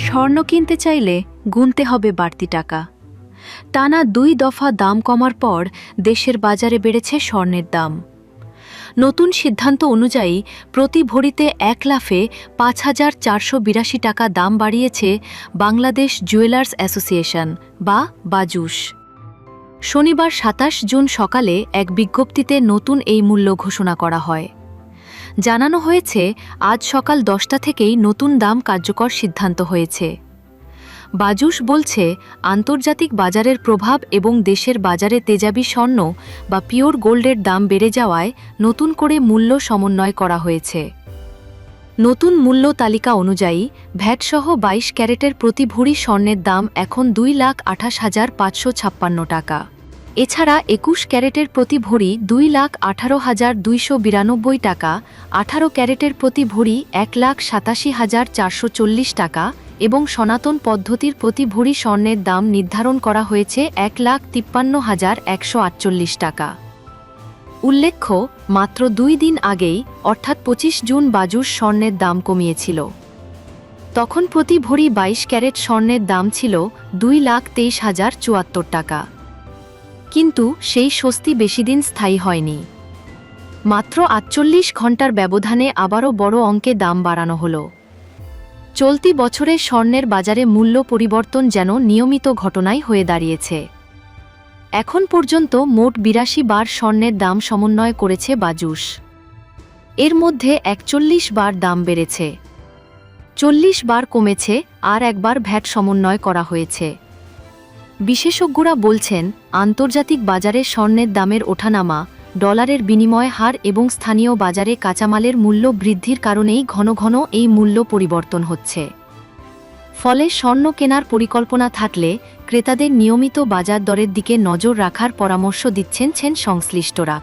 স্বর্ণ কিনতে চাইলে গুনতে হবে বাড়তি টাকা। টানা 2 দফা দাম কমার পর দেশের বাজারে বেড়েছে স্বর্ণের দাম। নতুন সিদ্ধান্ত অনুযায়ী প্রতি ভরিতে 1 লাফে ৫,৪৮২ টাকা দাম বাড়িয়েছে বাংলাদেশ জুয়েলার্স অ্যাসোসিয়েশন বা বাজুস। শনিবার ২৭ জুন সকালে এক বিজ্ঞপ্তিতে নতুন এই মূল্য ঘোষণা করা হয়। জানানো হয়েছে, আজ সকাল 10টা থেকেই নতুন দাম কার্যকর সিদ্ধান্ত হয়েছে। বাজুস বলছে, আন্তর্জাতিক বাজারের প্রভাব এবং দেশের বাজারে তেজাবি স্বর্ণ বা পিওর গোল্ডের দাম বেড়ে যাওয়ায় নতুন করে মূল্য সমন্বয় করা হয়েছে। নতুন মূল্য তালিকা অনুযায়ী ভ্যাটসহ 22 ক্যারেটের প্রতি ভরি স্বর্ণের দাম এখন 2,28,556 টাকা। এছাড়া 21 ক্যারেটের প্রতি ভরি 2,18,292 টাকা, 18 ক্যারেটের প্রতি ভরি 1,87,440 টাকা এবং সনাতন পদ্ধতির প্রতি ভরি স্বর্ণের দাম নির্ধারণ করা হয়েছে 1,53,148 টাকা। উল্লেখ্য, মাত্র 2 দিন আগেই অর্থাৎ 25 জুন বাজুস স্বর্ণের দাম কমিয়েছিল। তখন প্রতি ভরি 22 ক্যারেট স্বর্ণের দাম ছিল 2,23,074 টাকা। কিন্তু সেই স্বস্তি বেশিদিন স্থায়ী হয়নি। মাত্র 48 ঘণ্টার ব্যবধানে আবারও বড় অঙ্কে দাম বাড়ানো হলো। চলতি বছরে স্বর্ণের বাজারে মূল্য পরিবর্তন যেন নিয়মিত ঘটনাই হয়ে দাঁড়িয়েছে। এখন পর্যন্ত মোট 82 বার স্বর্ণের দাম সমন্বয় করেছে বাজুস। এর মধ্যে 41 বার দাম বেড়েছে, 40 বার কমেছে আর একবার ভ্যাট সমন্বয় করা হয়েছে। বিশেষজ্ঞরা বলছেন, আন্তর্জাতিক বাজারে স্বর্ণের দামের ওঠানামা, ডলারের বিনিময় হার এবং স্থানীয় বাজারে কাঁচামালের মূল্য বৃদ্ধির কারণেই ঘন ঘন এই মূল্য পরিবর্তন হচ্ছে। ফলে স্বর্ণ কেনার পরিকল্পনা থাকলে ক্রেতাদের নিয়মিত বাজার দরের দিকে নজর রাখার পরামর্শ দিচ্ছেন সংশ্লিষ্টরা।